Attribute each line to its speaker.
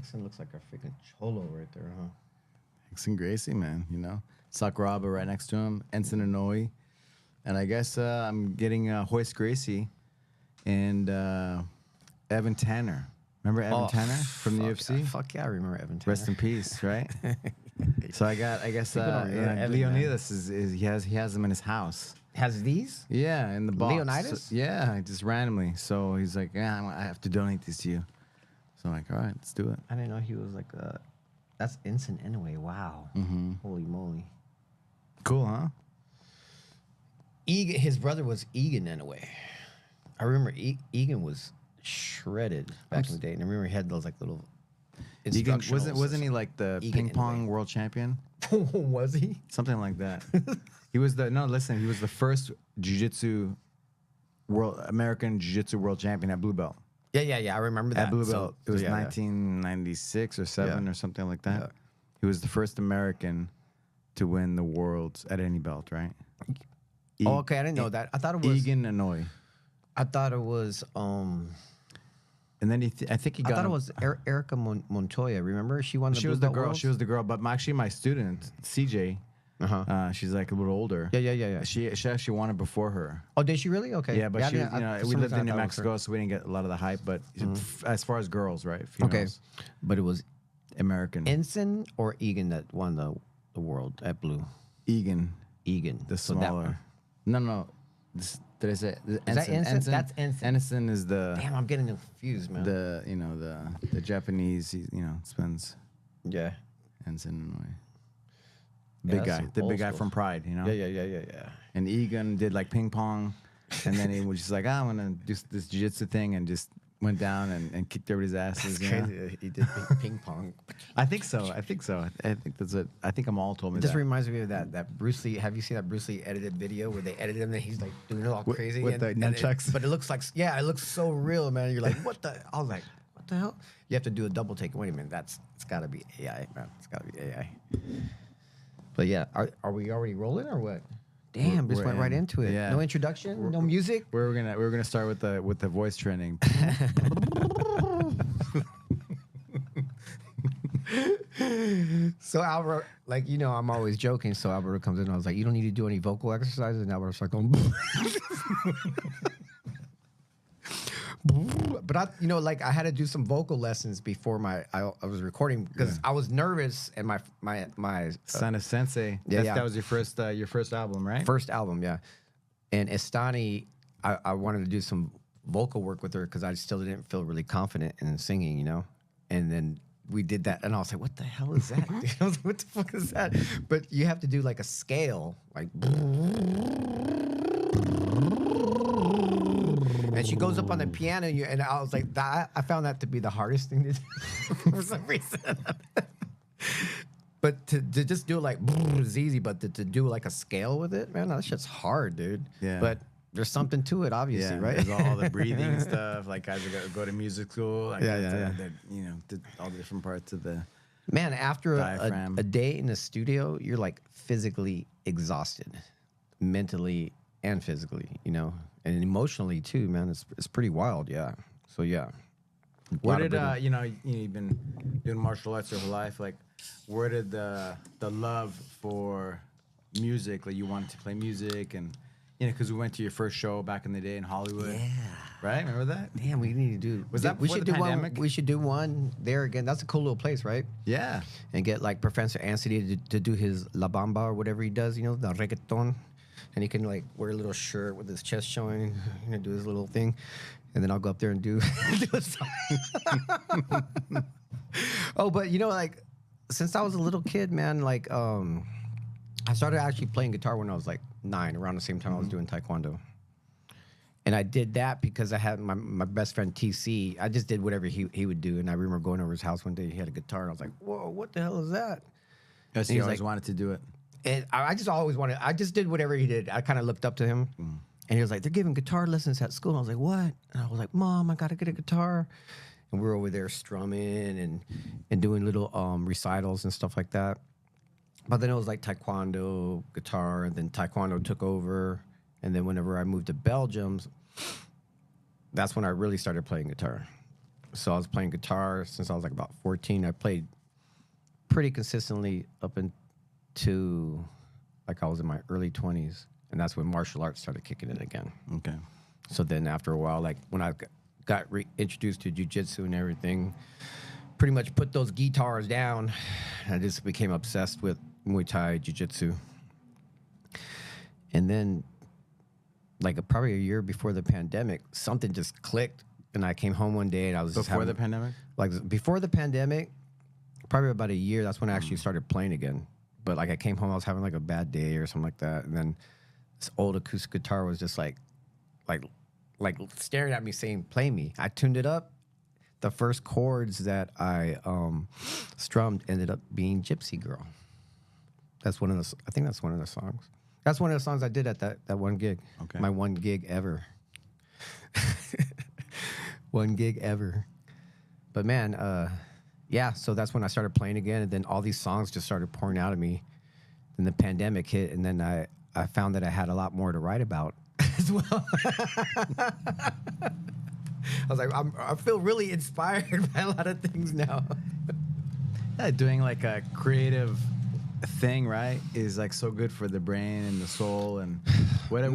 Speaker 1: Hickson looks like a freaking cholo right there, huh?
Speaker 2: Hickson Gracie, man, you know. Sakuraba right next to him. Ensign Inouye. And I guess I'm getting Hoist Gracie and Evan Tanner. Remember Evan Tanner from the UFC?
Speaker 1: Fuck yeah, I remember Evan Tanner.
Speaker 2: Rest in peace, right? So I guess
Speaker 1: Evan,
Speaker 2: Leonidas is he has them in his house.
Speaker 1: Has these?
Speaker 2: Yeah, in the box.
Speaker 1: Leonidas?
Speaker 2: So, yeah, just randomly. So he's like, yeah, I have to donate these to you. So I'm like, all right, let's do it.
Speaker 1: I didn't know he was like that's Ensign anyway. Wow. Holy moly.
Speaker 2: Cool, huh?
Speaker 1: Egan, his brother was Egan anyway. I remember Egan was shredded back in the day, and I remember he had those like little.
Speaker 2: Egan, wasn't he like the
Speaker 1: Egan
Speaker 2: ping pong world champion?
Speaker 1: Was he?
Speaker 2: Something like that. He was he was the first American jiu-jitsu world champion at blue belt.
Speaker 1: Yeah. I remember that.
Speaker 2: At blue belt. It was 1996 or 7 or something like that. Yeah. He was the first American to win the worlds at any belt, right?
Speaker 1: Okay, I didn't know that. I thought it was
Speaker 2: Egan Inouye.
Speaker 1: I thought it was
Speaker 2: and then I think he got.
Speaker 1: I thought it was Erica Montoya. Remember, she won the.
Speaker 2: She was the girl. She was the girl. But actually, my student CJ, she's like a little older.
Speaker 1: Yeah.
Speaker 2: She actually won it before her.
Speaker 1: Oh, did she really? Okay.
Speaker 2: Yeah, but she was, we lived in New Mexico, so we didn't get a lot of the hype. But as far as girls, right? Females,
Speaker 1: okay. But it was
Speaker 2: American.
Speaker 1: Ensign or Egan that won the world at blue.
Speaker 2: Egan,
Speaker 1: the
Speaker 2: smaller. No. Did I say
Speaker 1: Ensign? That's Ensign.
Speaker 2: Ensign is the.
Speaker 1: Damn, I'm getting confused, man.
Speaker 2: The Japanese, spends.
Speaker 1: Yeah.
Speaker 2: Ensign Inouye. Big guy, the big guy from Pride, you know.
Speaker 1: Yeah.
Speaker 2: And Egan did like ping pong, and then he was just like, I'm gonna do this jiu-jitsu thing, and just went down and kicked everybody's asses.
Speaker 1: That's crazy. He did ping pong.
Speaker 2: I think so. I think that's it. I think Amal told me
Speaker 1: that.
Speaker 2: It
Speaker 1: just reminds me of that Bruce Lee. Have you seen that Bruce Lee edited video where they edited him and he's like doing it all crazy
Speaker 2: with the nunchucks?
Speaker 1: But it looks like it looks so real, man. You're like, what the? I was like, what the hell? You have to do a double take. Wait a minute, it's got to be AI, man. It's got to be AI. But yeah, are we already rolling or what? Damn, just went right into it. Yeah. No introduction, no music.
Speaker 2: We're gonna start with the voice training.
Speaker 1: So Alberto, like I'm always joking. So Alberto comes in, and I was like, "You don't need to do any vocal exercises." And Alberto's like, but I had to do some vocal lessons before I was recording because I was nervous and my
Speaker 2: Son of Sensei. That was your first album, right?
Speaker 1: First album, yeah. And Estani, I wanted to do some vocal work with her because I still didn't feel really confident in singing, And then we did that, and I was like, "What the hell is that?" I was like, "What the fuck is that?" But you have to do like a scale, like. And she goes up on the piano, and I was like, I found that to be the hardest thing to do for some reason. But to just do it like is easy, but to do like a scale with it, man, that shit's hard, dude.
Speaker 2: Yeah.
Speaker 1: But there's something to it, obviously, right?
Speaker 2: There's all the breathing and stuff. Like guys go to music school. Like all the different parts of the.
Speaker 1: Man, after
Speaker 2: a
Speaker 1: day in the studio, you're like physically exhausted, mentally and physically, and emotionally too, man. It's pretty wild, yeah. So yeah.
Speaker 2: Where did you've been doing martial arts your whole life? Like, where did the love for music? Like, you wanted to play music, and because we went to your first show back in the day in Hollywood.
Speaker 1: Yeah.
Speaker 2: Right? Remember that?
Speaker 1: Damn, we need to do.
Speaker 2: Was that before the pandemic?
Speaker 1: We should do one there again. That's a cool little place, right?
Speaker 2: Yeah.
Speaker 1: And get like Professor Anthony to do his La Bamba or whatever he does, the reggaeton. And he can like wear a little shirt with his chest showing, do his little thing, and then I'll go up there and do a song. Oh, but like since I was a little kid, man, like I started actually playing guitar when I was like 9, around the same time I was doing Taekwondo. And I did that because I had my best friend TC. I just did whatever he would do, and I remember going over his house one day. He had a guitar, and I was like, "Whoa, what the hell is that?"
Speaker 2: Yes, he always wanted to do it.
Speaker 1: And I just always wanted. I just did whatever he did. I kind of looked up to him, and he was like, "They're giving guitar lessons at school." And I was like, "What?" And I was like, "Mom, I gotta get a guitar." And we were over there strumming and doing little recitals and stuff like that. But then it was like Taekwondo, guitar, and then Taekwondo took over. And then whenever I moved to Belgium, that's when I really started playing guitar. So I was playing guitar since I was like about 14. I played pretty consistently up into like I was in my early 20s. And that's when martial arts started kicking in again.
Speaker 2: Okay.
Speaker 1: So then after a while, like when I got introduced to jiu-jitsu and everything, pretty much put those guitars down. I just became obsessed with Muay Thai, jiu-jitsu. And then like probably a year before the pandemic, something just clicked. And I came home one day and I was
Speaker 2: Before the pandemic?
Speaker 1: Like before the pandemic, probably about a year, that's when I actually started playing again. But like I came home, I was having like a bad day or something like that. And then this old acoustic guitar was just like staring at me saying, play me. I tuned it up. The first chords that I strummed ended up being Gypsy Girl. That's one of the, I think that's one of the songs. That's one of the songs I did at that one gig.
Speaker 2: Okay.
Speaker 1: My one gig ever. One gig ever. But man, yeah, so that's when I started playing again. And then all these songs just started pouring out of me. Then the pandemic hit. And then I found that I had a lot more to write about as well. I was like, I feel really inspired by a lot of things now.
Speaker 2: Yeah, doing like a creative thing, right, is like so good for the brain and the soul and whatever.